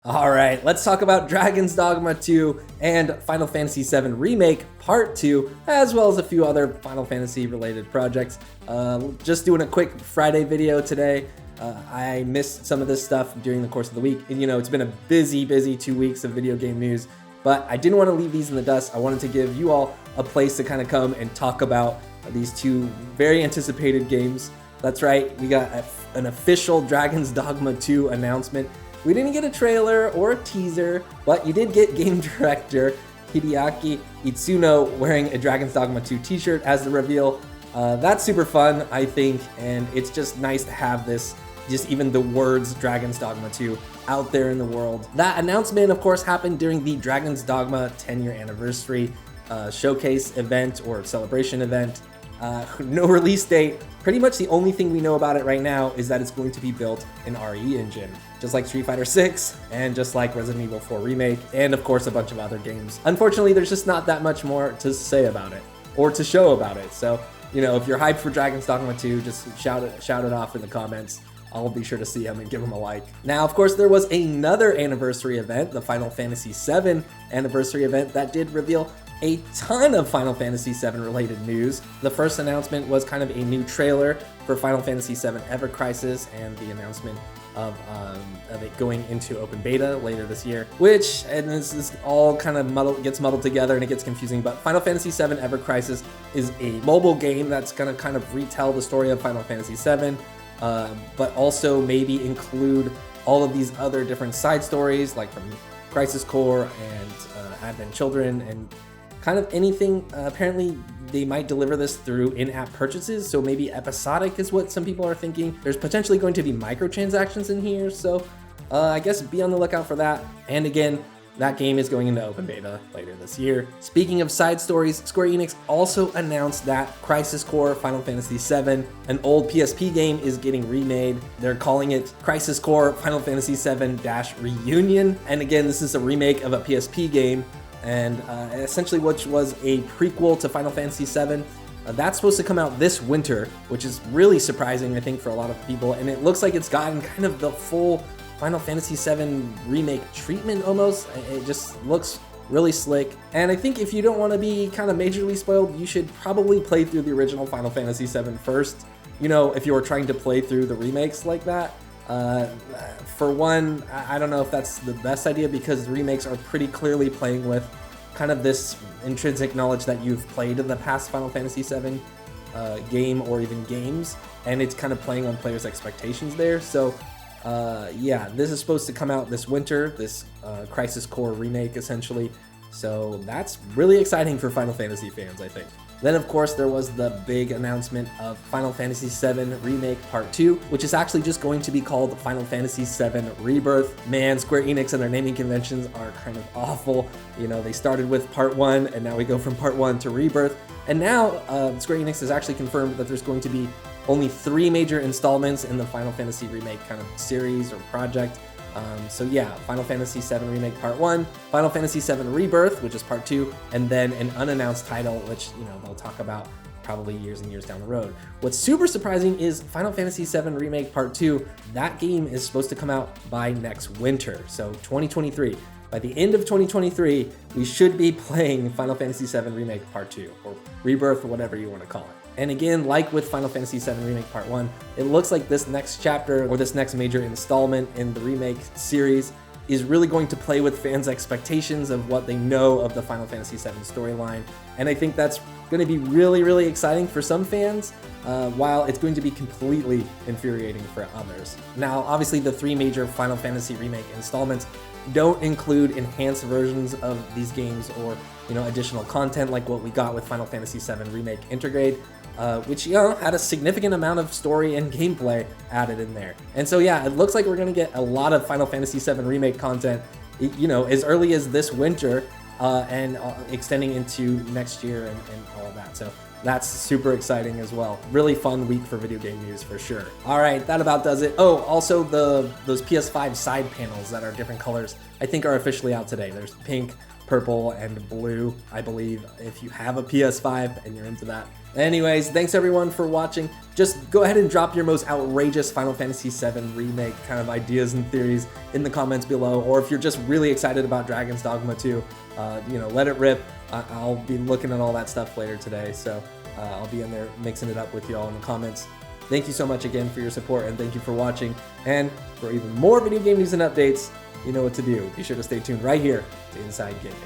All right, let's talk about Dragon's Dogma 2 and Final Fantasy VII Remake Part 2, as well as a few other Final Fantasy related projects. Just doing a quick Friday video today. I missed some of this stuff during the course of the week, and it's been a busy 2 weeks of video game news, but I didn't want to leave these in the dust. I wanted to give you all a place to kind of come and talk about these two very anticipated games. That's right, we got an official Dragon's Dogma 2 announcement. We didn't get a trailer or a teaser, but you did get game director Hideaki Itsuno wearing a Dragon's Dogma 2 t-shirt as the reveal. That's super fun, I think, and it's just nice to have this, just even the words Dragon's Dogma 2 out there in the world. That announcement, of course, happened during the Dragon's Dogma 10-year anniversary showcase event or celebration event. No release date. Pretty much the only thing we know about it right now is that it's going to be built in RE engine, just like Street Fighter VI and just like Resident Evil 4 Remake, and of course a bunch of other games. Unfortunately, there's just not that much more to say about it or to show about it. So, if you're hyped for Dragon's Dogma 2, just shout it off in the comments. I'll be sure to see him and give him a like. Now, of course, there was another anniversary event, the Final Fantasy VII anniversary event, that did reveal a ton of Final Fantasy VII related news. The first announcement was kind of a new trailer for Final Fantasy VII Ever Crisis and the announcement of it going into open beta later this year, and this is all kind of gets muddled together and it gets confusing, but Final Fantasy VII Ever Crisis is a mobile game that's gonna kind of retell the story of Final Fantasy VII, but also maybe include all of these other different side stories, like from Crisis Core and Advent Children and kind of anything. Apparently they might deliver this through in-app purchases, so maybe episodic is what some people are thinking. There's potentially going to be microtransactions in here, so I guess be on the lookout for that. And again, that game is going into open beta later this year. Speaking of side stories, Square Enix also announced that Crisis Core Final Fantasy VII, an old PSP game, is getting remade. They're calling it Crisis Core Final Fantasy VII-Reunion. And again, this is a remake of a PSP game, and essentially which was a prequel to Final Fantasy VII. That's supposed to come out this winter, which is really surprising, I think, for a lot of people, and it looks like it's gotten kind of the full Final Fantasy VII Remake treatment almost. It just looks really slick, and I think if you don't want to be kind of majorly spoiled, you should probably play through the original Final Fantasy VII first, if you were trying to play through the remakes like that. For one, I don't know if that's the best idea, because the remakes are pretty clearly playing with kind of this intrinsic knowledge that you've played in the past Final Fantasy VII game or even games, and it's kind of playing on players' expectations there. So yeah, this is supposed to come out this winter, this Crisis Core remake essentially. So that's really exciting for Final Fantasy fans, I think. Then, of course, there was the big announcement of Final Fantasy VII Remake Part 2, which is actually just going to be called Final Fantasy VII Rebirth. Man, Square Enix and their naming conventions are kind of awful. They started with Part 1, and now we go from Part 1 to Rebirth. And now, Square Enix has actually confirmed that there's going to be only 3 major installments in the Final Fantasy Remake kind of series or project. So yeah, Final Fantasy VII Remake Part 1, Final Fantasy VII Rebirth, which is Part 2, and then an unannounced title, which, they'll talk about probably years and years down the road. What's super surprising is Final Fantasy VII Remake Part 2, that game is supposed to come out by next winter, so 2023. By the end of 2023, we should be playing Final Fantasy VII Remake Part 2, or Rebirth, or whatever you want to call it. And again, like with Final Fantasy VII Remake Part 1, it looks like this next chapter, or this next major installment in the remake series, is really going to play with fans' expectations of what they know of the Final Fantasy VII storyline. And I think that's going to be really, really exciting for some fans, while it's going to be completely infuriating for others. Now, obviously, the 3 major Final Fantasy Remake installments don't include enhanced versions of these games or additional content like what we got with Final Fantasy VII Remake Intergrade, which had a significant amount of story and gameplay added in there. And so yeah, it looks like we're gonna get a lot of Final Fantasy VII Remake content, as early as this winter, and extending into next year and all of that. So That's super exciting as well. Really fun week for video game news for sure. All right, that about does it. Oh, also those PS5 side panels that are different colors, I think are officially out today. There's pink, purple, and blue, I believe, if you have a PS5 and you're into that. Anyways, thanks everyone for watching. Just go ahead and drop your most outrageous Final Fantasy VII Remake kind of ideas and theories in the comments below, or if you're just really excited about Dragon's Dogma 2, let it rip. I'll be looking at all that stuff later today, so I'll be in there mixing it up with y'all in the comments. Thank you so much again for your support, and thank you for watching. And for even more video game news and updates, you know what to do. Be sure to stay tuned right here to Inside Gaming.